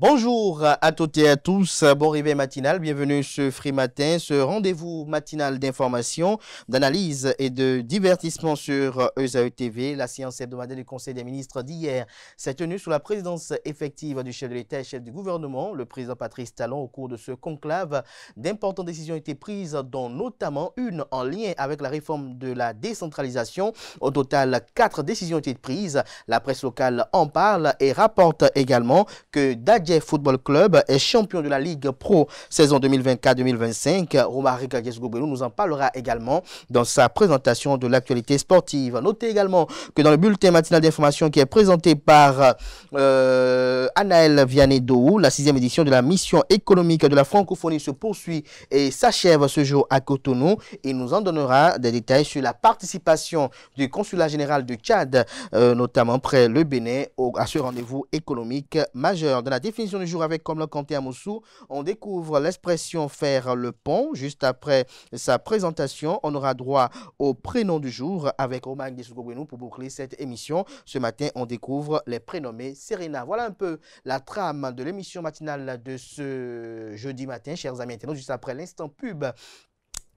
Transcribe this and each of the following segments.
Bonjour à toutes et à tous, bon réveil matinal, bienvenue ce Free Matin, ce rendez-vous matinal d'information, d'analyse et de divertissement sur ESAE TV. La séance hebdomadaire du Conseil des ministres d'hier s'est tenue sous la présidence effective du chef de l'État et chef du gouvernement, le président Patrice Talon. Au cours de ce conclave, d'importantes décisions ont été prises, dont notamment une en lien avec la réforme de la décentralisation. Au total, 4 décisions ont été prises. La presse locale en parle et rapporte également que Dadje Football Club est champion de la Ligue Pro saison 2024-2025. Romaric Guesgobelou nous en parlera également dans sa présentation de l'actualité sportive. Notez également que dans le bulletin matinal d'information qui est présenté par Anaël Vianney-Dohou, la 6e édition de la mission économique de la francophonie se poursuit et s'achève ce jour à Cotonou. Il nous en donnera des détails sur la participation du consulat général du Tchad, notamment près le Bénin, à ce rendez-vous économique majeur. Dans la définition du jour avec Comme le Kanté à Moussou, on découvre l'expression faire le pont. Juste après sa présentation, on aura droit au prénom du jour avec Romaric Guesgobelou pour boucler cette émission. Ce matin, on découvre les prénommés Serena. Voilà un peu la trame de l'émission matinale de ce jeudi matin, chers amis internautes. Juste après l'instant pub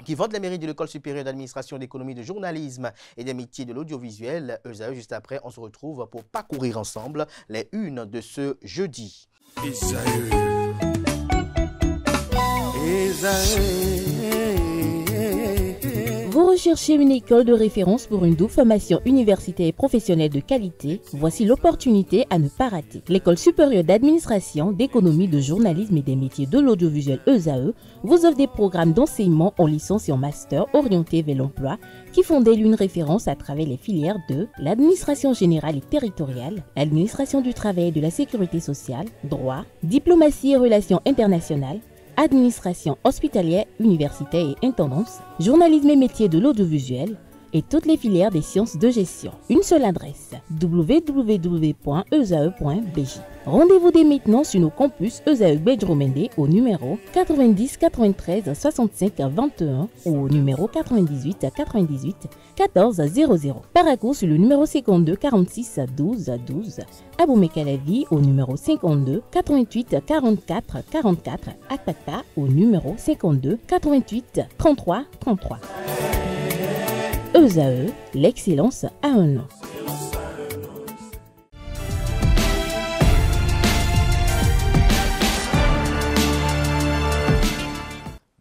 qui vante les mérites de l'École supérieure d'administration, d'économie, de journalisme et des métiers de l'audiovisuel, ESAE. Juste après, on se retrouve pour parcourir ensemble les unes de ce jeudi. Vous recherchez une école de référence pour une double formation universitaire et professionnelle de qualité? Voici l'opportunité à ne pas rater. L'École supérieure d'administration, d'économie, de journalisme et des métiers de l'audiovisuel ESAE vous offre des programmes d'enseignement en licence et en master orientés vers l'emploi qui font d'elle une référence à travers les filières de l'administration générale et territoriale, l'administration du travail et de la sécurité sociale, droit, diplomatie et relations internationales, administration hospitalière, universitaire et intendance, journalisme et métiers de l'audiovisuel et toutes les filières des sciences de gestion. Une seule adresse, www.esae.bj. Rendez-vous dès maintenant sur nos campus ESAE Bedjromende au numéro 90 93 65 21 ou au numéro 98 98 14 00. Paracourt sur le numéro 52 46 12 12. Aboumé-Calavi au numéro 52 88 44 44. Akpata au numéro 52 88 33 33. ESAE, l'excellence à un nom.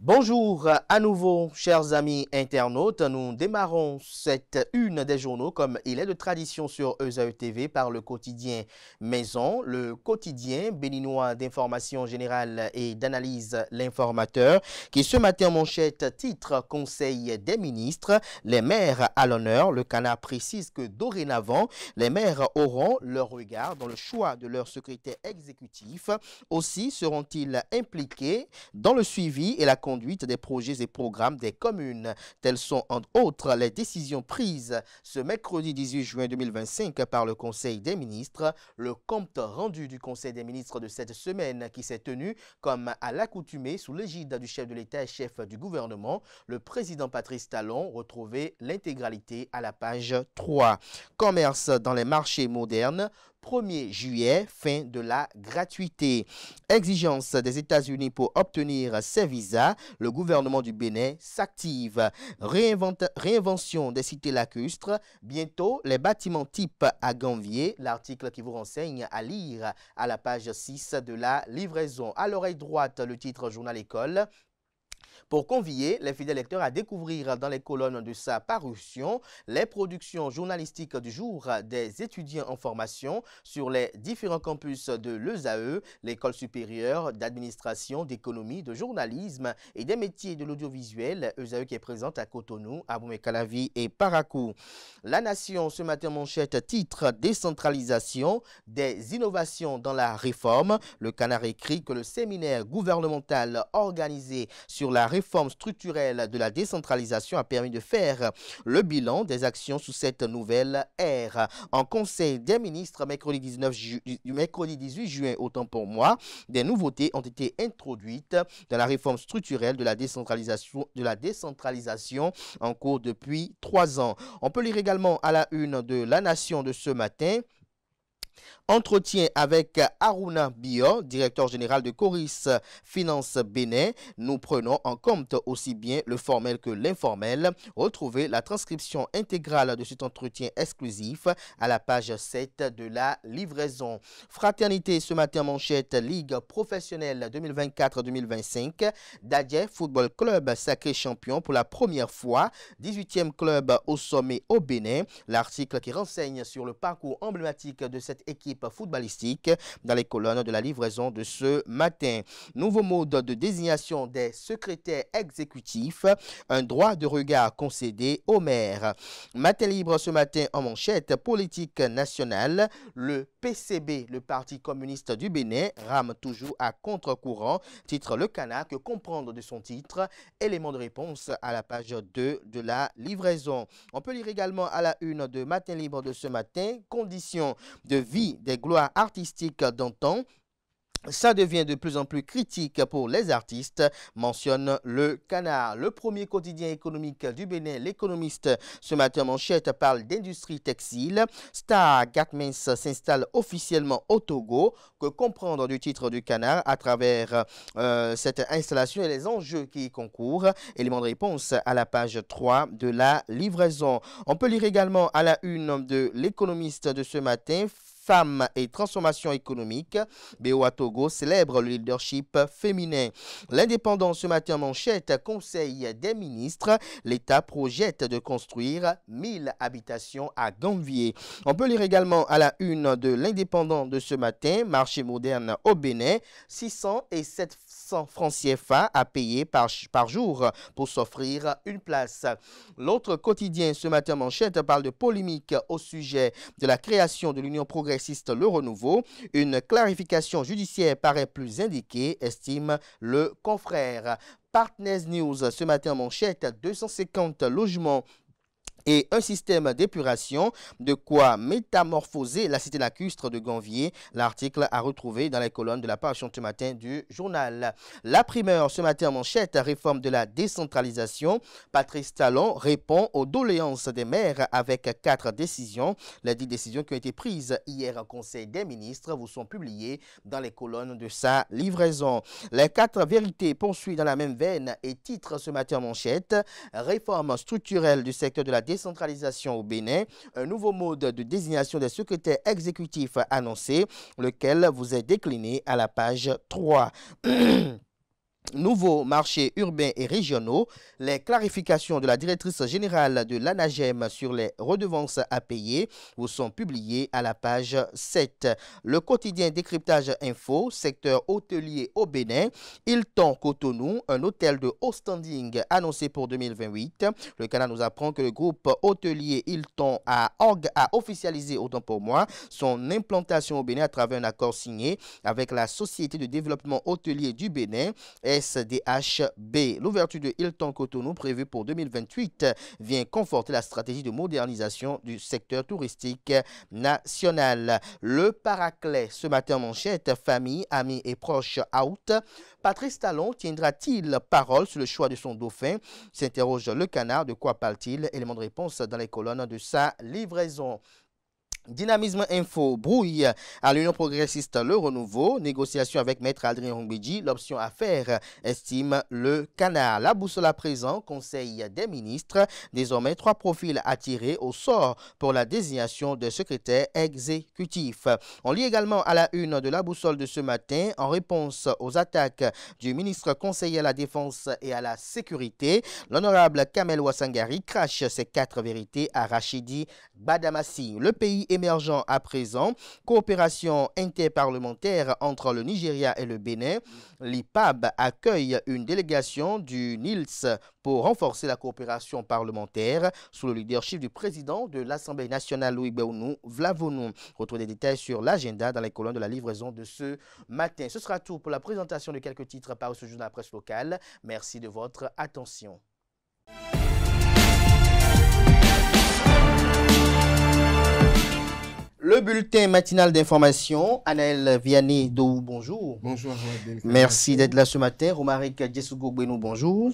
Bonjour à nouveau, chers amis internautes. Nous démarrons cette une des journaux comme il est de tradition sur ESAE TV par le quotidien Maison, le quotidien béninois d'information générale et d'analyse L'Informateur, qui ce matin manchette titre Conseil des ministres, les maires à l'honneur. Le Canard précise que dorénavant, les maires auront leur regard dans le choix de leur secrétaire exécutif. Aussi seront-ils impliqués dans le suivi et la conduite des projets et programmes des communes. Telles sont entre autres les décisions prises ce mercredi 18 juin 2025 par le Conseil des ministres. Le compte rendu du Conseil des ministres de cette semaine qui s'est tenu comme à l'accoutumée sous l'égide du chef de l'État et chef du gouvernement, le président Patrice Talon. Retrouvez l'intégralité à la page 3. Commerce dans les marchés modernes. 1er juillet, fin de la gratuité. Exigence des États-Unis pour obtenir ces visas. Le gouvernement du Bénin s'active. Réinvention des cités lacustres. Bientôt, les bâtiments type à Ganvier. L'article qui vous renseigne à lire à la page 6 de la livraison. À l'oreille droite, le titre Journal École. Pour convier les fidèles lecteurs à découvrir dans les colonnes de sa parution les productions journalistiques du jour des étudiants en formation sur les différents campus de l'ESAE, l'École supérieure d'administration, d'économie, de journalisme et des métiers de l'audiovisuel, ESAE qui est présente à Cotonou, Aboumé-Calavi et Parakou. La Nation, ce matin, manchette titre Décentralisation, des innovations dans la réforme. Le Canard écrit que le séminaire gouvernemental organisé sur la réforme structurelle de la décentralisation a permis de faire le bilan des actions sous cette nouvelle ère. En Conseil des ministres, mercredi 18 juin, autant pour moi, des nouveautés ont été introduites dans la réforme structurelle de la décentralisation en cours depuis 3 ans. On peut lire également à la une de La Nation de ce matin. Entretien avec Aruna Bio, directeur général de Coris Finance Bénin. Nous prenons en compte aussi bien le formel que l'informel. Retrouvez la transcription intégrale de cet entretien exclusif à la page 7 de la livraison. Fraternité ce matin manchette Ligue professionnelle 2024-2025. Dadje Football Club sacré champion pour la première fois. 18e club au sommet au Bénin. L'article qui renseigne sur le parcours emblématique de cette équipe footballistique dans les colonnes de la livraison de ce matin. Nouveau mode de désignation des secrétaires exécutifs. Un droit de regard concédé au maire. Matin libre ce matin en manchette politique nationale. Le PCB, le Parti communiste du Bénin, rame toujours à contre-courant. Titre Le Canard, que comprendre de son titre. Élément de réponse à la page 2 de la livraison. On peut lire également à la une de Matin libre de ce matin, conditions de vie des gloires artistiques d'antan. Ça devient de plus en plus critique pour les artistes, mentionne Le Canard. Le premier quotidien économique du Bénin, L'Économiste, ce matin manchette parle d'industrie textile. Star Garments s'installe officiellement au Togo. Que comprendre du titre du Canard à travers cette installation et les enjeux qui y concourent? Élément de réponse à la page 3 de la livraison. On peut lire également à la une de L'Économiste de ce matin, Femmes et transformation économique. BOA Togo célèbre le leadership féminin. L'Indépendant ce matin manchette, Conseil des ministres. L'État projette de construire 1000 habitations à Gambier. On peut lire également à la une de L'Indépendant de ce matin, marché moderne au Bénin, 600 et 700 francs CFA à payer par jour pour s'offrir une place. L'autre quotidien ce matin manchette parle de polémique au sujet de la création de l'Union progressiste Le Renouveau. Une clarification judiciaire paraît plus indiquée, estime le confrère. Partners News ce matin manchette, 250 logements et un système d'épuration, de quoi métamorphoser la cité lacustre de Ganvier. L'article à retrouver dans les colonnes de la page ce matin du journal. La primeur ce matin manchette, réforme de la décentralisation. Patrice Talon répond aux doléances des maires avec 4 décisions. Les 10 décisions qui ont été prises hier en Conseil des ministres vous sont publiées dans les colonnes de sa livraison. Les 4 vérités poursuivent dans la même veine et titre ce matin manchette, réforme structurelle du secteur de la décentralisation au Bénin, un nouveau mode de désignation des secrétaires exécutifs annoncé, lequel vous est décliné à la page 3. Nouveaux marchés urbains et régionaux, les clarifications de la directrice générale de l'ANAGEM sur les redevances à payer vous sont publiées à la page 7. Le quotidien décryptage info, secteur hôtelier au Bénin, Hilton Cotonou, un hôtel de haut standing annoncé pour 2028. Le Canada nous apprend que le groupe hôtelier Hilton a officialisé, autant pour moi, son implantation au Bénin à travers un accord signé avec la Société de développement hôtelier du Bénin, SDHB. L'ouverture de Hilton Cotonou prévue pour 2028 vient conforter la stratégie de modernisation du secteur touristique national. Le Paraclet ce matin manchette, famille, amis et proches out. Patrice Talon tiendra-t-il parole sur le choix de son dauphin? S'interroge Le Canard. De quoi parle-t-il? Élément de réponse dans les colonnes de sa livraison. Dynamisme Info, brouille à l'Union progressiste Le Renouveau, négociation avec Maître Adrien Hongbedji, l'option à faire, estime Le Canard. La boussole à présent, Conseil des ministres, désormais 3 profils attirés au sort pour la désignation de secrétaire exécutif. On lit également à la une de la boussole de ce matin, en réponse aux attaques du ministre conseiller à la Défense et à la Sécurité, l'honorable Kamel Ouassangari crache ses 4 vérités à Rachidi Badamassi. Le pays émergent à présent, coopération interparlementaire entre le Nigeria et le Bénin. L'IPAB accueille une délégation du NILS pour renforcer la coopération parlementaire sous le leadership du président de l'Assemblée nationale Louis Béounou Vlavonou. Retrouvez des détails sur l'agenda dans les colonnes de la livraison de ce matin. Ce sera tout pour la présentation de quelques titres par ce jour de la presse locale. Merci de votre attention. Le Le bulletin matinal d'information, Anaël Vianney-Dou, bonjour. Bonjour. Merci d'être là ce matin. Romaric Djessougo-Bouenou, bonjour.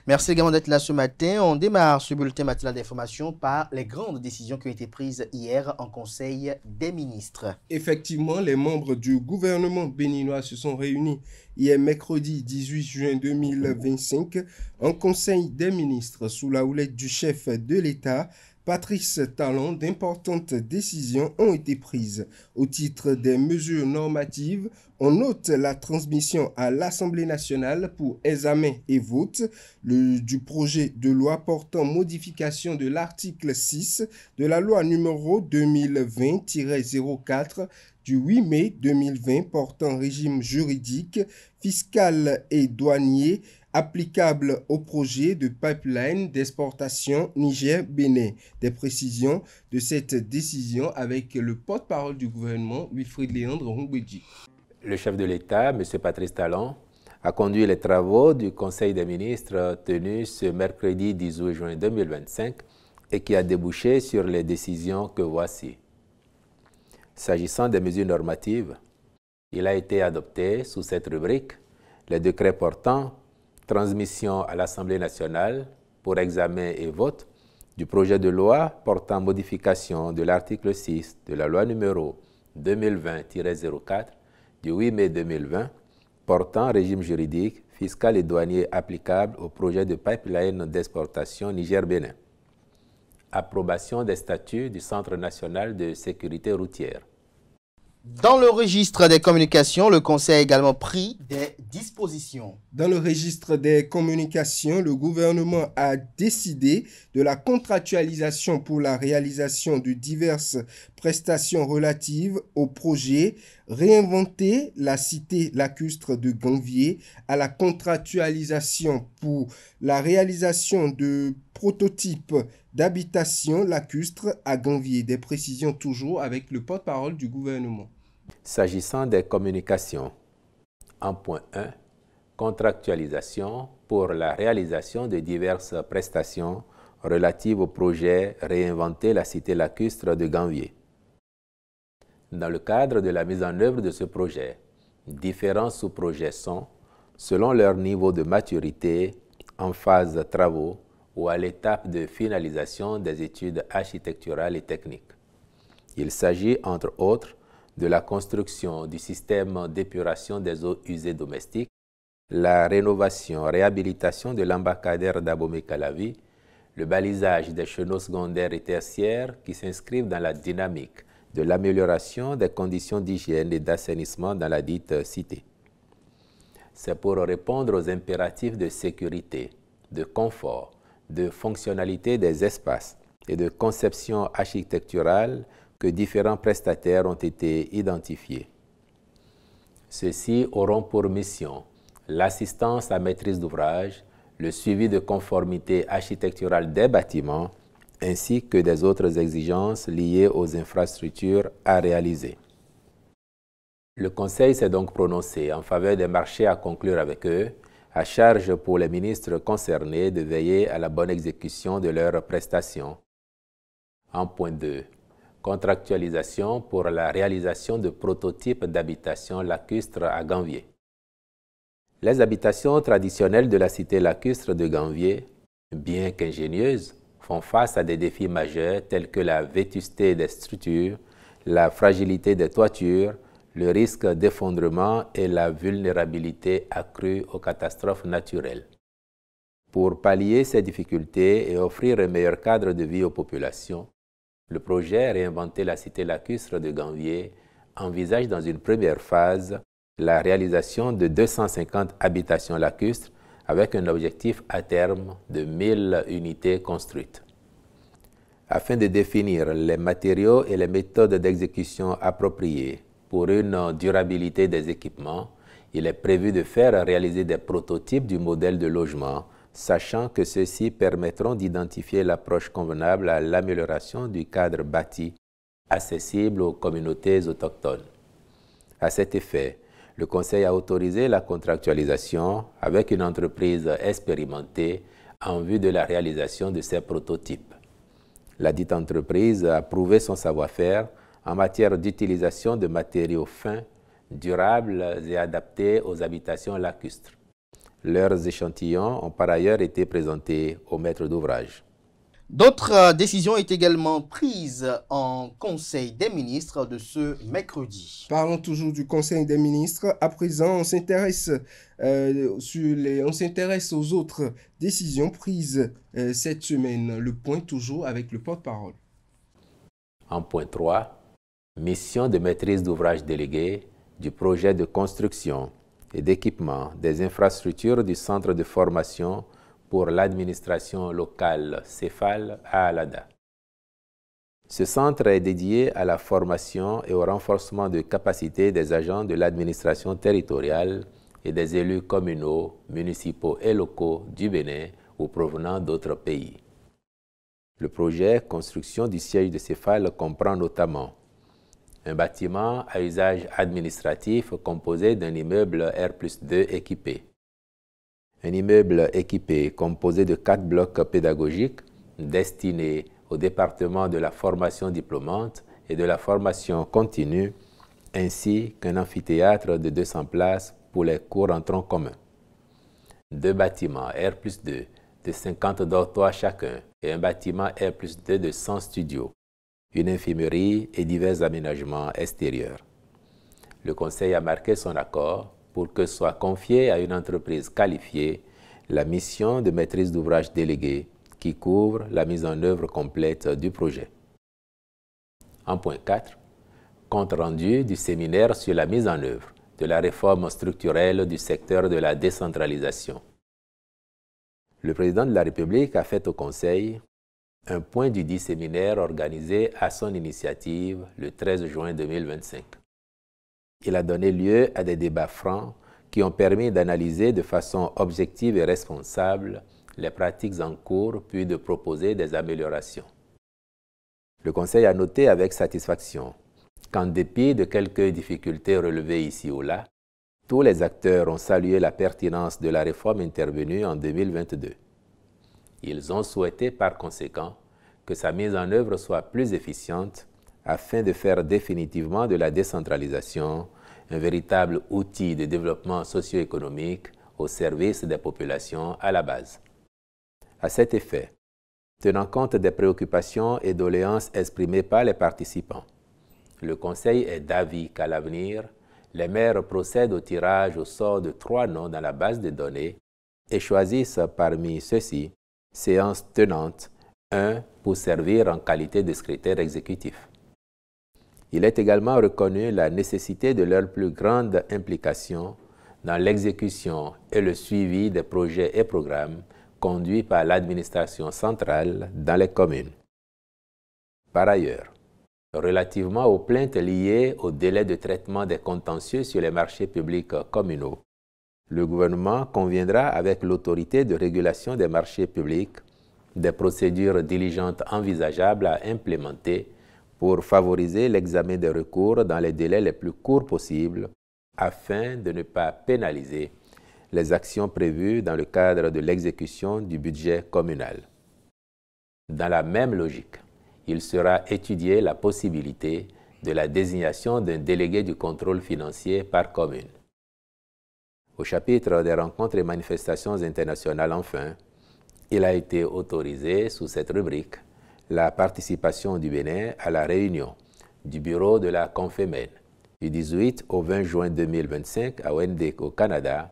Merci également d'être là ce matin. On démarre ce bulletin matinal d'information par les grandes décisions qui ont été prises hier en Conseil des ministres. Effectivement, les membres du gouvernement béninois se sont réunis hier mercredi 18 juin 2025 en Conseil des ministres sous la houlette du chef de l'État, Patrice Talon. D'importantes décisions ont été prises. Au titre des mesures normatives, on note la transmission à l'Assemblée nationale pour examen et vote du projet de loi portant modification de l'article 6 de la loi numéro 2020-04 du 8 mai 2020 portant régime juridique, fiscal et douanier applicable au projet de pipeline d'exportation Niger-Bénin. Des précisions de cette décision avec le porte-parole du gouvernement, Wilfried Léandre Hongbeji. Le chef de l'État, M. Patrice Talon, a conduit les travaux du Conseil des ministres tenu ce mercredi 18 juin 2025 et qui a débouché sur les décisions que voici. S'agissant des mesures normatives, il a été adopté sous cette rubrique les décrets portant transmission à l'Assemblée nationale pour examen et vote du projet de loi portant modification de l'article 6 de la loi numéro 2020-04 du 8 mai 2020 portant régime juridique, fiscal et douanier applicable au projet de pipeline d'exportation Niger-Bénin. Approbation des statuts du Centre national de sécurité routière. Dans le registre des communications, le Conseil a également pris des dispositions. Dans le registre des communications, le gouvernement a décidé de la contractualisation pour la réalisation de diverses prestations relatives au projet Réinventer la cité lacustre de Ganvié, à la contractualisation pour la réalisation de prototypes d'habitation lacustre à Ganvié. Des précisions toujours avec le porte-parole du gouvernement. S'agissant des communications, en point 1, contractualisation pour la réalisation de diverses prestations relatives au projet Réinventer la cité lacustre de Ganvié. Dans le cadre de la mise en œuvre de ce projet, différents sous-projets sont, selon leur niveau de maturité, en phase travaux ou à l'étape de finalisation des études architecturales et techniques. Il s'agit, entre autres, de la construction du système d'épuration des eaux usées domestiques, la rénovation-réhabilitation de l'embarcadère d'Abomey-Calavi, le balisage des chenaux secondaires et tertiaires qui s'inscrivent dans la dynamique de l'amélioration des conditions d'hygiène et d'assainissement dans la dite cité. C'est pour répondre aux impératifs de sécurité, de confort, de fonctionnalité des espaces et de conception architecturale que différents prestataires ont été identifiés. Ceux-ci auront pour mission l'assistance à maîtrise d'ouvrage, le suivi de conformité architecturale des bâtiments, ainsi que des autres exigences liées aux infrastructures à réaliser. Le Conseil s'est donc prononcé en faveur des marchés à conclure avec eux, à charge pour les ministres concernés de veiller à la bonne exécution de leurs prestations. En point 2, contractualisation pour la réalisation de prototypes d'habitations lacustres à Ganvié. Les habitations traditionnelles de la cité lacustre de Ganvié, bien qu'ingénieuses, font face à des défis majeurs tels que la vétusté des structures, la fragilité des toitures, le risque d'effondrement et la vulnérabilité accrue aux catastrophes naturelles. Pour pallier ces difficultés et offrir un meilleur cadre de vie aux populations, le projet Réinventer la cité lacustre de Ganvié envisage dans une première phase la réalisation de 250 habitations lacustres avec un objectif à terme de 1000 unités construites. Afin de définir les matériaux et les méthodes d'exécution appropriées pour une durabilité des équipements, il est prévu de faire réaliser des prototypes du modèle de logement, sachant que ceux-ci permettront d'identifier l'approche convenable à l'amélioration du cadre bâti, accessible aux communautés autochtones. À cet effet, le Conseil a autorisé la contractualisation avec une entreprise expérimentée en vue de la réalisation de ces prototypes. La dite entreprise a prouvé son savoir-faire en matière d'utilisation de matériaux fins, durables et adaptés aux habitations lacustres. Leurs échantillons ont par ailleurs été présentés au maître d'ouvrage. D'autres décisions ont également prises en Conseil des ministres de ce mercredi. Parlons toujours du Conseil des ministres. À présent, on s'intéresse aux autres décisions prises cette semaine. Le point toujours avec le porte-parole. En point 3, mission de maîtrise d'ouvrage délégué du projet de construction et d'équipement des infrastructures du centre de formation pour l'administration locale CEFAL à Alada. Ce centre est dédié à la formation et au renforcement de capacités des agents de l'administration territoriale et des élus communaux, municipaux et locaux du Bénin ou provenant d'autres pays. Le projet construction du siège de CEFAL comprend notamment un bâtiment à usage administratif composé d'un immeuble R+2 équipé, un immeuble équipé composé de 4 blocs pédagogiques destinés au département de la formation diplômante et de la formation continue, ainsi qu'un amphithéâtre de 200 places pour les cours en tronc commun. 2 bâtiments R+2 de 50 dortoirs chacun et un bâtiment R+2 de 100 studios, une infirmerie et divers aménagements extérieurs. Le Conseil a marqué son accord pour que soit confiée à une entreprise qualifiée la mission de maîtrise d'ouvrage déléguée qui couvre la mise en œuvre complète du projet. En point 4, compte rendu du séminaire sur la mise en œuvre de la réforme structurelle du secteur de la décentralisation. Le président de la République a fait au Conseil un point du dit séminaire organisé à son initiative le 13 juin 2025. Il a donné lieu à des débats francs qui ont permis d'analyser de façon objective et responsable les pratiques en cours puis de proposer des améliorations. Le Conseil a noté avec satisfaction qu'en dépit de quelques difficultés relevées ici ou là, tous les acteurs ont salué la pertinence de la réforme intervenue en 2022. Ils ont souhaité par conséquent que sa mise en œuvre soit plus efficiente afin de faire définitivement de la décentralisation un véritable outil de développement socio-économique au service des populations à la base. À cet effet, tenant compte des préoccupations et doléances exprimées par les participants, le Conseil est d'avis qu'à l'avenir, les maires procèdent au tirage au sort de 3 noms dans la base de données et choisissent parmi ceux-ci séances tenantes, un pour servir en qualité de secrétaire exécutif. Il est également reconnu la nécessité de leur plus grande implication dans l'exécution et le suivi des projets et programmes conduits par l'administration centrale dans les communes. Par ailleurs, relativement aux plaintes liées au délai de traitement des contentieux sur les marchés publics communaux, le gouvernement conviendra avec l'autorité de régulation des marchés publics des procédures diligentes envisageables à implémenter pour favoriser l'examen des recours dans les délais les plus courts possibles afin de ne pas pénaliser les actions prévues dans le cadre de l'exécution du budget communal. Dans la même logique, il sera étudié la possibilité de la désignation d'un délégué du contrôle financier par commune. Au chapitre des rencontres et manifestations internationales, enfin, il a été autorisé sous cette rubrique la participation du Bénin à la réunion du bureau de la Confémène du 18 au 20 juin 2025 à Wendake au Canada,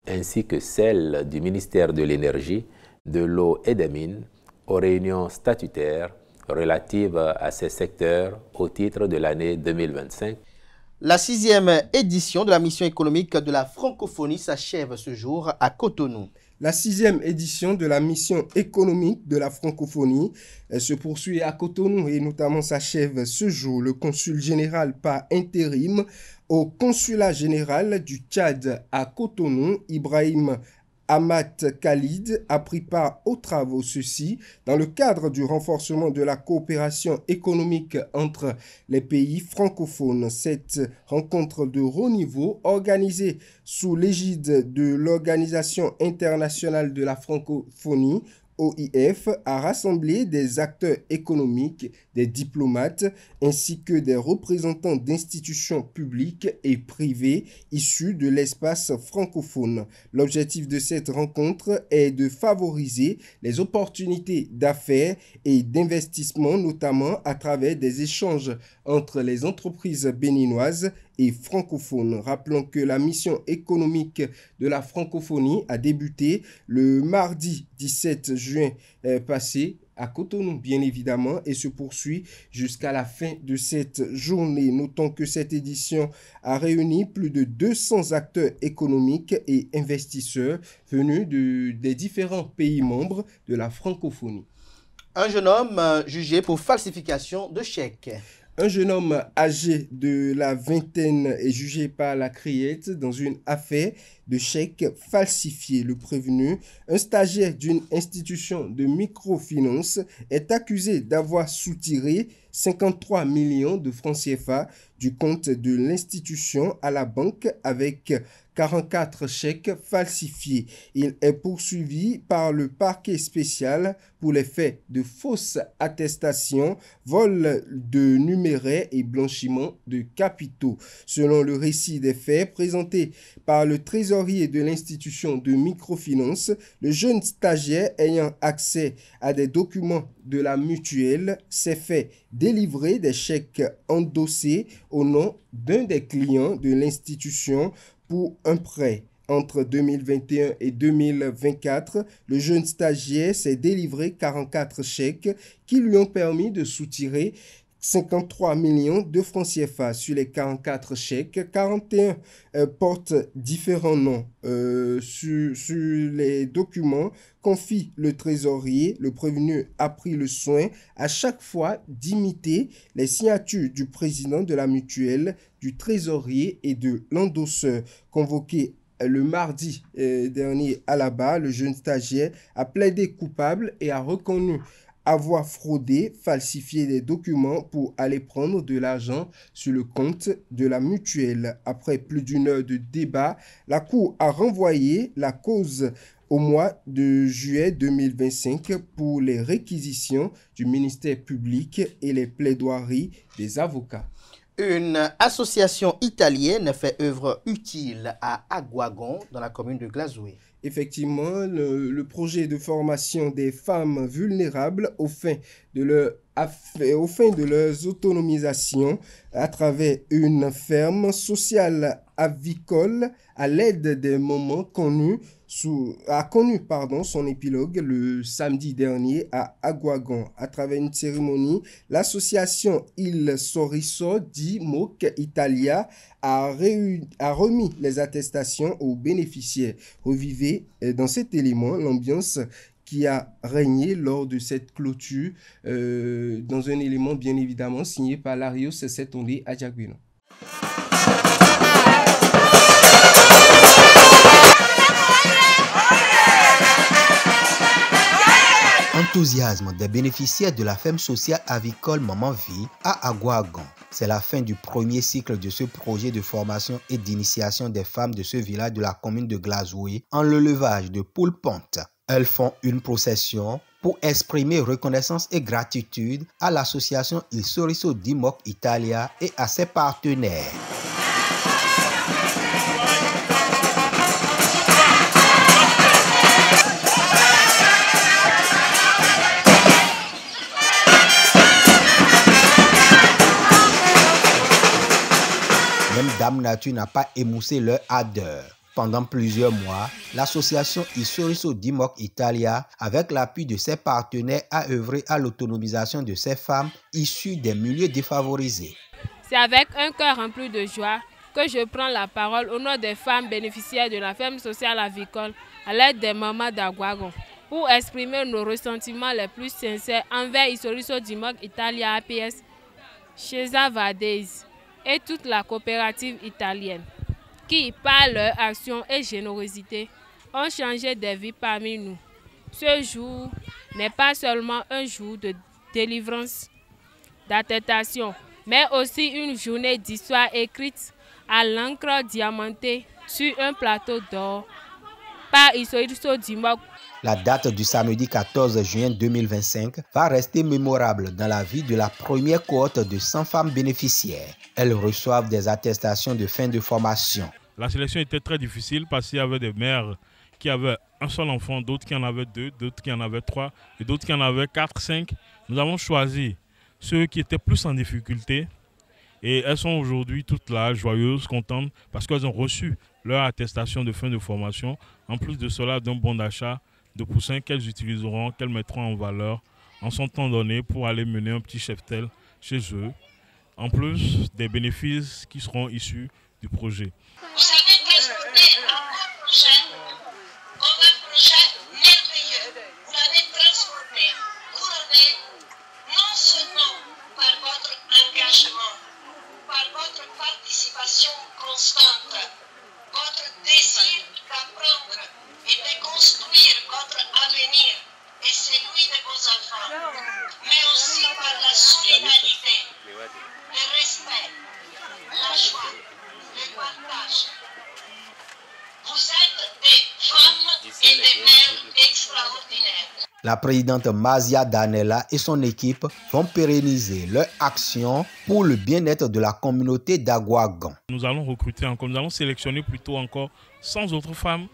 ainsi que celle du ministère de l'Énergie, de l'Eau et des Mines aux réunions statutaires relatives à ces secteurs au titre de l'année 2025. La 6e édition de la mission économique de la francophonie s'achève ce jour à Cotonou. La 6e édition de la mission économique de la francophonie se poursuit à Cotonou et notamment s'achève ce jour. Le consul général par intérim au consulat général du Tchad à Cotonou, Ibrahim Amat Khalid, a pris part aux travaux. Ceci dans le cadre du renforcement de la coopération économique entre les pays francophones. Cette rencontre de haut niveau, organisée sous l'égide de l'Organisation internationale de la francophonie, OIF a rassemblé des acteurs économiques, des diplomates, ainsi que des représentants d'institutions publiques et privées issus de l'espace francophone. L'objectif de cette rencontre est de favoriser les opportunités d'affaires et d'investissement, notamment à travers des échanges entre les entreprises béninoises et francophones. Rappelons que la mission économique de la francophonie a débuté le mardi 17 juin passé à Cotonou, bien évidemment, et se poursuit jusqu'à la fin de cette journée. Notons que cette édition a réuni plus de 200 acteurs économiques et investisseurs venus des différents pays membres de la francophonie. Un jeune homme jugé pour falsification de chèques. Un jeune homme âgé de la vingtaine est jugé par la Criette dans une affaire de chèques falsifiés. Le prévenu, un stagiaire d'une institution de microfinance, est accusé d'avoir soutiré 53 millions de francs CFA du compte de l'institution à la banque avec 44 chèques falsifiés. Il est poursuivi par le parquet spécial pour les faits de fausses attestations, vol de numéraires et blanchiment de capitaux. Selon le récit des faits présenté par le trésorier de l'institution de microfinance, le jeune stagiaire ayant accès à des documents de la mutuelle s'est fait délivrer des chèques endossés au nom d'un des clients de l'institution pour un prêt. Entre 2021 et 2024, le jeune stagiaire s'est délivré 44 chèques qui lui ont permis de soutirer 53 millions de francs CFA. Sur les 44 chèques, 41 portent différents noms. Sur les documents, confie le trésorier, le prévenu a pris le soin à chaque fois d'imiter les signatures du président de la mutuelle, du trésorier et de l'endosseur. Convoqué le mardi dernier à la barre, le jeune stagiaire a plaidé coupable et a reconnu avoir fraudé, falsifié des documents pour aller prendre de l'argent sur le compte de la mutuelle. Après plus d'une heure de débat, la Cour a renvoyé la cause au mois de juillet 2025 pour les réquisitions du ministère public et les plaidoiries des avocats. Une association italienne fait œuvre utile à Aguagon, dans la commune de Glazoué. Effectivement, le projet de formation des femmes vulnérables au fin de leur autonomisation à travers une ferme sociale avicole à l'aide des mamans a connu son épilogue le samedi dernier à Aguagon. À travers une cérémonie, l'association Il Sorriso di Moc Italia a remis les attestations aux bénéficiaires. Revivez dans cet élément l'ambiance qui a régné lors de cette clôture dans un élément bien évidemment signé par Larios Setonde Adjaguino. Enthousiasme des bénéficiaires de la ferme sociale avicole Maman Vie à Aguagon. C'est la fin du premier cycle de ce projet de formation et d'initiation des femmes de ce village de la commune de Glazoué en l'élevage de poules pontes. Elles font une procession pour exprimer reconnaissance et gratitude à l'association Il Sorriso di Moc Italia et à ses partenaires. Même Dame Nature n'a pas émoussé leur ardeur. Pendant plusieurs mois, l'association Il Sorriso di Moc Italia, avec l'appui de ses partenaires, a œuvré à l'autonomisation de ces femmes issues des milieux défavorisés. C'est avec un cœur rempli de joie que je prends la parole au nom des femmes bénéficiaires de la ferme sociale avicole à l'aide des mamans d'Aguagon pour exprimer nos ressentiments les plus sincères envers Il Sorriso di Moc Italia APS, Cesa Valdez et toute la coopérative italienne qui, par leur action et générosité, ont changé des vies parmi nous. Ce jour n'est pas seulement un jour de délivrance, d'attestation, mais aussi une journée d'histoire écrite à l'encre diamantée sur un plateau d'or par Il Sorriso di Moc La date du samedi 14 juin 2025 va rester mémorable dans la vie de la première cohorte de 100 femmes bénéficiaires. Elles reçoivent des attestations de fin de formation. La sélection était très difficile parce qu'il y avait des mères qui avaient un seul enfant, d'autres qui en avaient 2, d'autres qui en avaient 3 et d'autres qui en avaient 4, 5. Nous avons choisi ceux qui étaient plus en difficulté et elles sont aujourd'hui toutes là, joyeuses, contentes parce qu'elles ont reçu leur attestation de fin de formation. En plus de cela, d'un bon d'achat de poussins qu'elles utiliseront, qu'elles mettront en valeur en son temps donné pour aller mener un petit cheptel chez eux, en plus des bénéfices qui seront issus du projet. Vous avez transporté un beau projet merveilleux. Vous l'avez transporté, couronné, non seulement par votre engagement, par votre participation constante, votre désir d'apprendre et de construire votre avenir et celui de vos enfants, mais aussi par la solidarité, le respect, la joie, le partage. Vous êtes des femmes et des mères extraordinaires. La présidente Mazia Danella et son équipe vont pérenniser leur action pour le bien-être de la communauté d'Agouagan. Nous allons recruter encore, nous allons sélectionner plutôt encore 100 autres femmes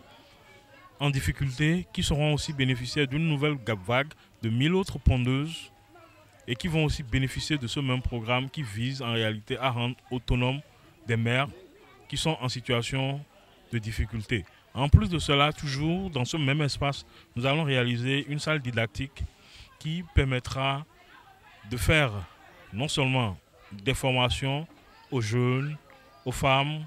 en difficulté qui seront aussi bénéficiaires d'une nouvelle vague de 1000 autres pondeuses et qui vont aussi bénéficier de ce même programme qui vise en réalité à rendre autonomes des mères qui sont en situation de difficulté. En plus de cela, toujours dans ce même espace, nous allons réaliser une salle didactique qui permettra de faire non seulement des formations aux jeunes, aux femmes,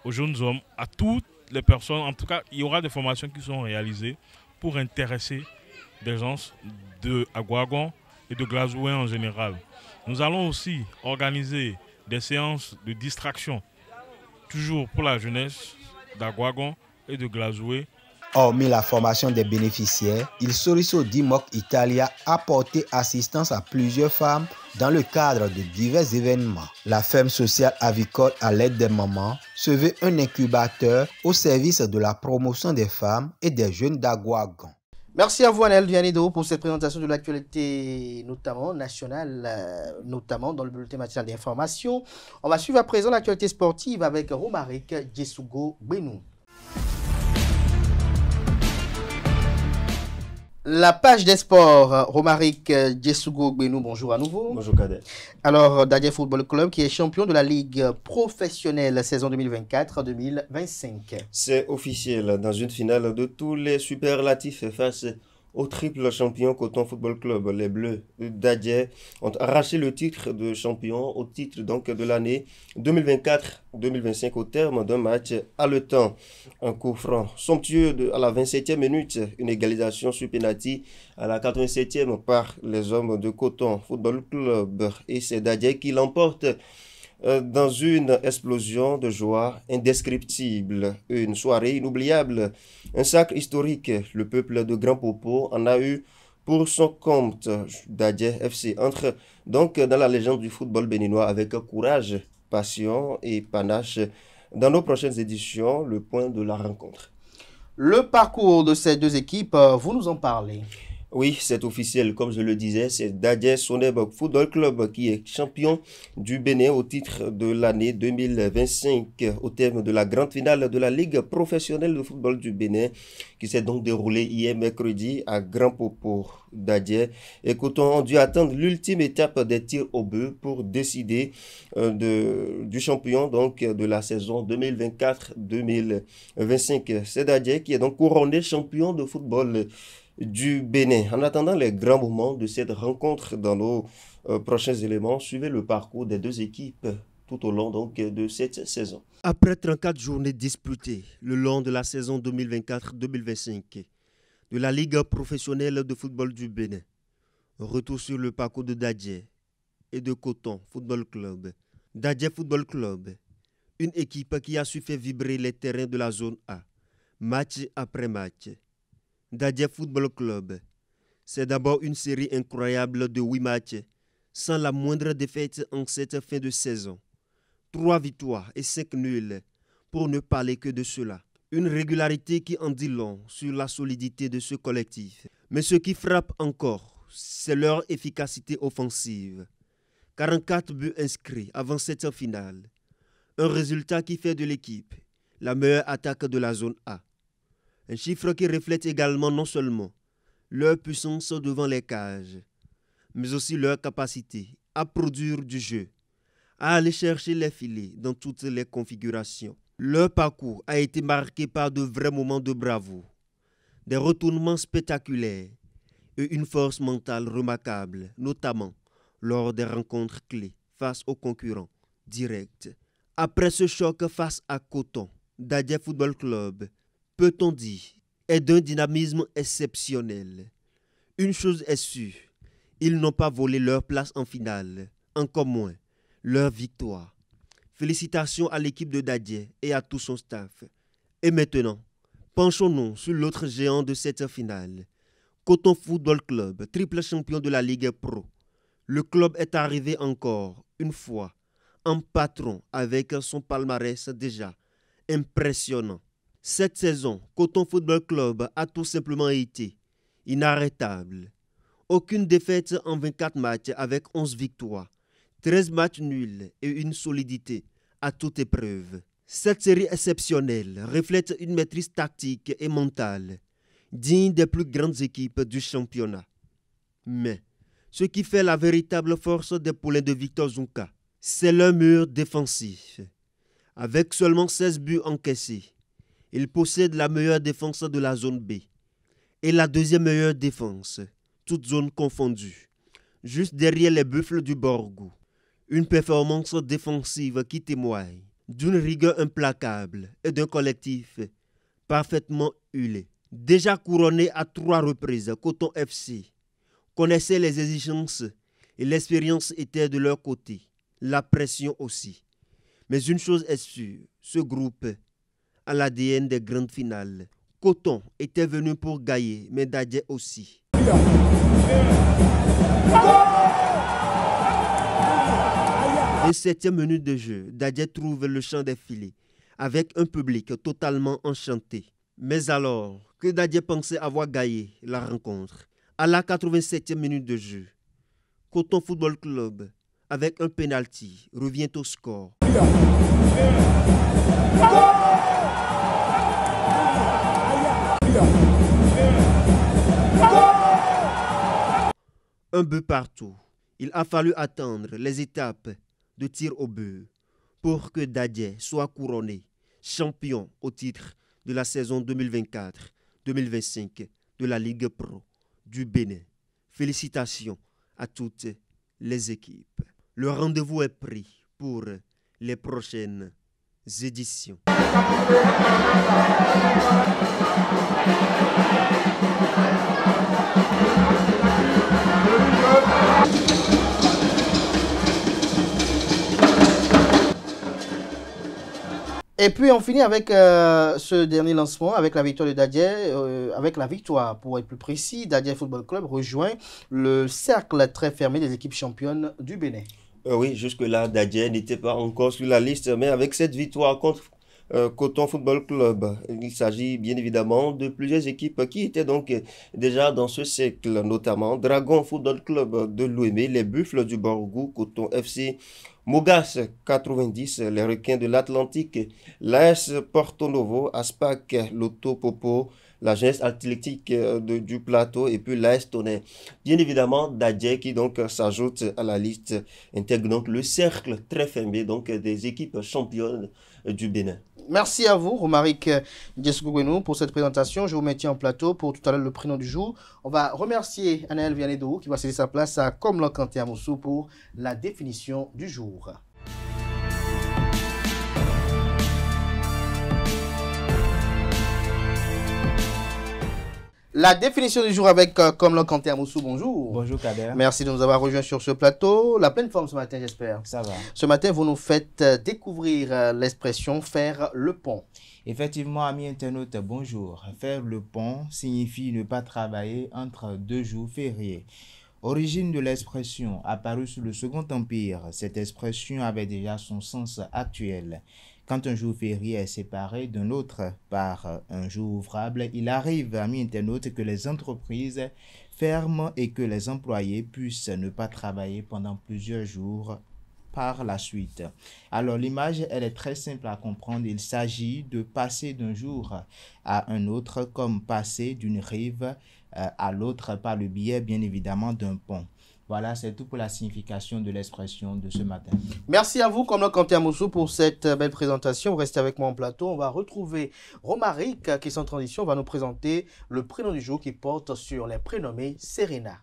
aux jeunes hommes, à toutes les personnes. En tout cas, il y aura des formations qui seront réalisées pour intéresser des gens de Agouagan et de Glazoué en général. Nous allons aussi organiser des séances de distraction, toujours pour la jeunesse d'Agouagan et de Glazoué. Hormis la formation des bénéficiaires, il Soriso Dimok Italia a apporté assistance à plusieurs femmes dans le cadre de divers événements. La ferme sociale avicole à l'aide des mamans se veut un incubateur au service de la promotion des femmes et des jeunes d'Agouagan. Merci à vous, Anel Vianido, pour cette présentation de l'actualité, notamment nationale, notamment dans le bulletin matinal d'information. On va suivre à présent l'actualité sportive avec Romaric Djesougo Benou. La page des sports, Romaric Djesougo Benou, bonjour à nouveau. Bonjour Kader. Alors, Dadje Football Club qui est champion de la Ligue professionnelle saison 2024-2025. C'est officiel, dans une finale de tous les superlatifs face au triple champion Coton Football Club. Les Bleus d'Adje ont arraché le titre de champion au titre donc de l'année 2024-2025 au terme d'un match haletant. Un coup franc somptueux à la 27e minute, une égalisation sur penalty à la 87e par les hommes de Coton Football Club. Et c'est Dadje qui l'emporte dans une explosion de joie indescriptible, une soirée inoubliable, un sacre historique. Le peuple de Grand Popo en a eu pour son compte. Dadje FC entre donc dans la légende du football béninois avec courage, passion et panache. Dans nos prochaines éditions, le point de la rencontre. Le parcours de ces deux équipes, vous nous en parlez. Oui, c'est officiel, comme je le disais, c'est Dadje Soneb Football Club qui est champion du Bénin au titre de l'année 2025 au terme de la grande finale de la Ligue professionnelle de football du Bénin qui s'est donc déroulée hier mercredi à Grand Popo. Dadje et Coton ont dû attendre l'ultime étape des tirs au but pour décider du champion donc de la saison 2024-2025. C'est Dadje qui est donc couronné champion de football du Bénin. En attendant les grands moments de cette rencontre dans nos prochains éléments, suivez le parcours des deux équipes tout au long donc de cette saison. Après 34 journées disputées le long de la saison 2024-2025 de la Ligue professionnelle de football du Bénin, retour sur le parcours de Dadje et de Coton Football Club. Dadje Football Club, une équipe qui a su faire vibrer les terrains de la zone A, match après match. Dadje Football Club, c'est d'abord une série incroyable de 8 matchs, sans la moindre défaite en cette fin de saison. 3 victoires et 5 nuls, pour ne parler que de cela. Une régularité qui en dit long sur la solidité de ce collectif. Mais ce qui frappe encore, c'est leur efficacité offensive. 44 buts inscrits avant cette finale. Un résultat qui fait de l'équipe la meilleure attaque de la zone A. Un chiffre qui reflète également non seulement leur puissance devant les cages, mais aussi leur capacité à produire du jeu, à aller chercher les filets dans toutes les configurations. Leur parcours a été marqué par de vrais moments de bravoure, des retournements spectaculaires et une force mentale remarquable, notamment lors des rencontres clés face aux concurrents directs. Après ce choc face à Coton, Dadje Football Club, peut-on dire, est d'un dynamisme exceptionnel. Une chose est sûre, ils n'ont pas volé leur place en finale, encore moins leur victoire. Félicitations à l'équipe de Dadje et à tout son staff. Et maintenant, penchons-nous sur l'autre géant de cette finale. Coton Football Club, triple champion de la Ligue Pro. Le club est arrivé encore une fois en patron avec son palmarès déjà impressionnant. Cette saison, Coton Football Club a tout simplement été inarrêtable. Aucune défaite en 24 matchs avec 11 victoires, 13 matchs nuls et une solidité à toute épreuve. Cette série exceptionnelle reflète une maîtrise tactique et mentale digne des plus grandes équipes du championnat. Mais ce qui fait la véritable force des poulains de Victor Zunka, c'est leur mur défensif. Avec seulement 16 buts encaissés, ils possèdent la meilleure défense de la zone B et la deuxième meilleure défense, toutes zones confondues, juste derrière les Buffles du Borgou. Une performance défensive qui témoigne d'une rigueur implacable et d'un collectif parfaitement huilé. Déjà couronné à 3 reprises, Coton FC connaissait les exigences et l'expérience était de leur côté, la pression aussi. Mais une chose est sûre, ce groupe a l'ADN des grandes finales. Coton était venu pour gagner, mais Dadje aussi. Dès 7e minute de jeu, Dadje trouve le champ des filets avec un public totalement enchanté. Mais alors que Dadje pensait avoir gagné la rencontre, à la 87e minute de jeu, Coton Football Club, avec un penalty, revient au score. Un but partout. Il a fallu attendre les étapes de tir au but pour que Dadje soit couronné champion au titre de la saison 2024-2025 de la Ligue Pro du Bénin. Félicitations à toutes les équipes. Le rendez-vous est pris pour les prochaines éditions. Et puis on finit avec ce dernier lancement, avec la victoire de Dadje, avec la victoire, pour être plus précis, Dadje Football Club rejoint le cercle très fermé des équipes championnes du Bénin. Oui, jusque-là, Dadje n'était pas encore sur la liste, mais avec cette victoire contre Coton Football Club, il s'agit bien évidemment de plusieurs équipes qui étaient donc déjà dans ce cercle, notamment Dragon Football Club de Lomé, les Buffles du Borgou, Coton FC, Mogas 90, les Requins de l'Atlantique, l'AS Porto Novo, Aspac, Lotto Popo, la Jeunesse athlétique du plateau et puis l'AS Tonnerre. Bien évidemment, Dadje qui donc s'ajoute à la liste, intègre donc le cercle très fermé donc des équipes championnes du Bénin. Merci à vous, Romaric Djesgougouenou, pour cette présentation. Je vous maintiens en plateau pour tout à l'heure le prénom du jour. On va remercier Anaël Vianedou qui va céder sa place à Komlan Kanté Amoussou pour la définition du jour. La définition du jour avec Komlan Kanté Amoussou, bonjour. Bonjour Kader. Merci de nous avoir rejoints sur ce plateau. La pleine forme ce matin, j'espère. Ça va. Ce matin, vous nous faites découvrir l'expression « faire le pont ». Effectivement, amis internautes, bonjour. Faire le pont signifie ne pas travailler entre 2 jours fériés. Origine de l'expression apparue sous le Second Empire, cette expression avait déjà son sens actuel. Quand un jour férié est séparé d'un autre par un jour ouvrable, il arrive, amis internautes, que les entreprises ferment et que les employés puissent ne pas travailler pendant plusieurs jours par la suite. Alors l'image, elle est très simple à comprendre. Il s'agit de passer d'un jour à un autre, comme passer d'une rive à l'autre par le biais, bien évidemment, d'un pont. Voilà, c'est tout pour la signification de l'expression de ce matin. Merci à vous, Komla Kanté Moussou, pour cette belle présentation. Restez avec moi en plateau. On va retrouver Romaric, qui est sans transition, va nous présenter le prénom du jour qui porte sur les prénommés Serena.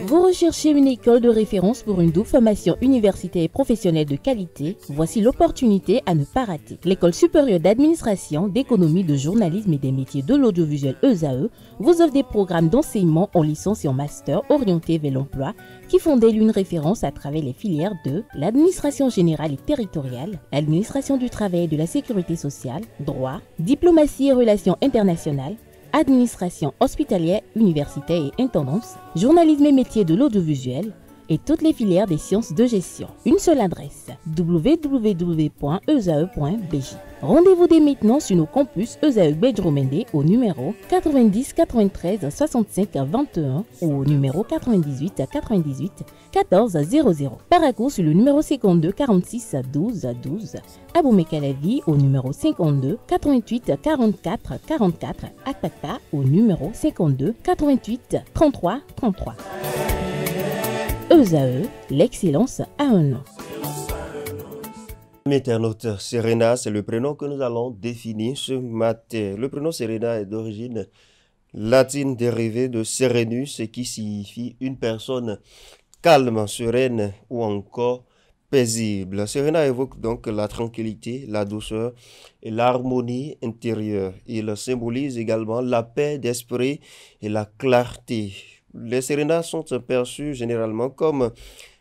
Vous recherchez une école de référence pour une double formation universitaire et professionnelle de qualité? Voici l'opportunité à ne pas rater. L'École supérieure d'administration, d'économie, de journalisme et des métiers de l'audiovisuel ESAE vous offre des programmes d'enseignement en licence et en master orientés vers l'emploi qui font d'elle une référence à travers les filières de l'administration générale et territoriale, l'administration du travail et de la sécurité sociale, droit, diplomatie et relations internationales, administration hospitalière, universitaire et intendance, journalisme et métiers de l'audiovisuel et toutes les filières des sciences de gestion. Une seule adresse, www.esae.bj. Rendez-vous dès maintenant sur nos campus ESAE Bedjromende au numéro 90 93 65 21 ou au numéro 98 98 14 00. Parakou sur le numéro 52 46 12 12. Aboumé Kalavi au numéro 52 88 44 44. Akpakpa au numéro 52 88 33 33. ESAE, l'excellence a un nom. Internaute, Serena, c'est le prénom que nous allons définir ce matin. Le prénom Serena est d'origine latine dérivée de serenus, qui signifie une personne calme, sereine ou encore paisible. Serena évoque donc la tranquillité, la douceur et l'harmonie intérieure. Il symbolise également la paix d'esprit et la clarté. Les Serenas sont perçus généralement comme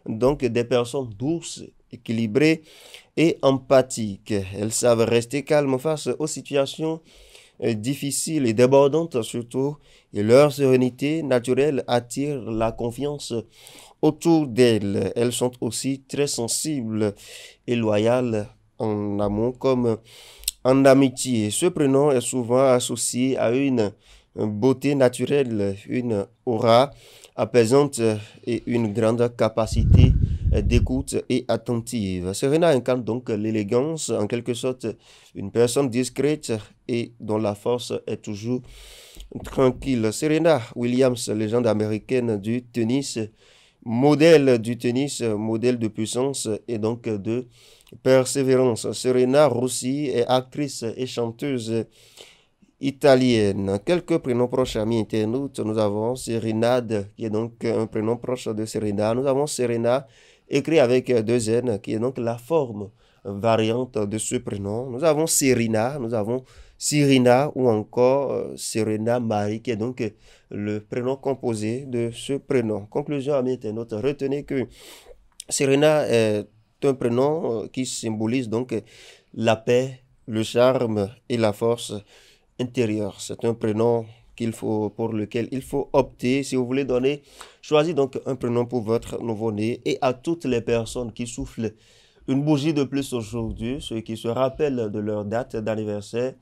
donc des personnes douces, équilibrées et empathiques. Elles savent rester calmes face aux situations difficiles et débordantes surtout, et leur sérénité naturelle attire la confiance autour d'elles. Elles sont aussi très sensibles et loyales en amour comme en amitié. Ce prénom est souvent associé à une beauté naturelle, une aura apaisante et une grande capacité d'écoute et attentive. Serena incarne donc l'élégance, en quelque sorte une personne discrète et dont la force est toujours tranquille. Serena Williams, légende américaine du tennis, modèle de puissance et donc de persévérance. Serena Rossi est actrice et chanteuse italienne. Quelques prénoms proches, amis internautes. Nous avons Serenade, qui est donc un prénom proche de Serena. Nous avons Serena, écrit avec deux N, qui est donc la forme variante de ce prénom. Nous avons Serena, nous avons Cyrina ou encore Serena Marie, qui est donc le prénom composé de ce prénom. Conclusion, amis internautes, retenez que Serena est un prénom qui symbolise donc la paix, le charme et la force intérieure. C'est un prénom pour lequel il faut opter. Si vous voulez choisissez donc un prénom pour votre nouveau-né. Et à toutes les personnes qui soufflent une bougie de plus aujourd'hui, ceux qui se rappellent de leur date d'anniversaire,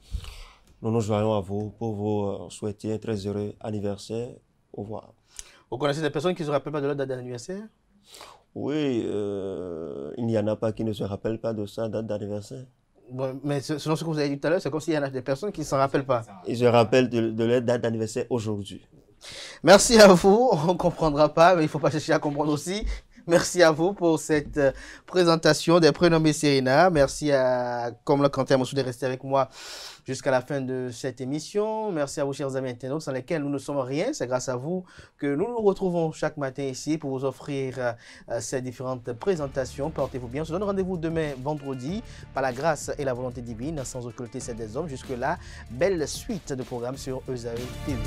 nous nous joignons à vous pour vous souhaiter un très heureux anniversaire. Au revoir. Vous connaissez des personnes qui ne se rappellent pas de leur date d'anniversaire? Oui, il n'y en a pas qui ne se rappellent pas de sa date d'anniversaire. Bon, mais selon ce que vous avez dit tout à l'heure, c'est comme s'il y en a des personnes qui ne s'en rappellent pas. Ils se rappellent de leur date d'anniversaire aujourd'hui. Merci à vous. On ne comprendra pas, mais il ne faut pas chercher à comprendre aussi. Merci à vous pour cette présentation des prénommés Serena. Merci à Komla Kanté Moussou de rester avec moi jusqu'à la fin de cette émission. Merci à vous, chers amis internautes, sans lesquels nous ne sommes rien. C'est grâce à vous que nous nous retrouvons chaque matin ici pour vous offrir ces différentes présentations. Portez-vous bien. On se donne rendez-vous demain, vendredi, par la grâce et la volonté divine, sans occulter celle des hommes. Jusque-là, belle suite de programmes sur ESAE TV.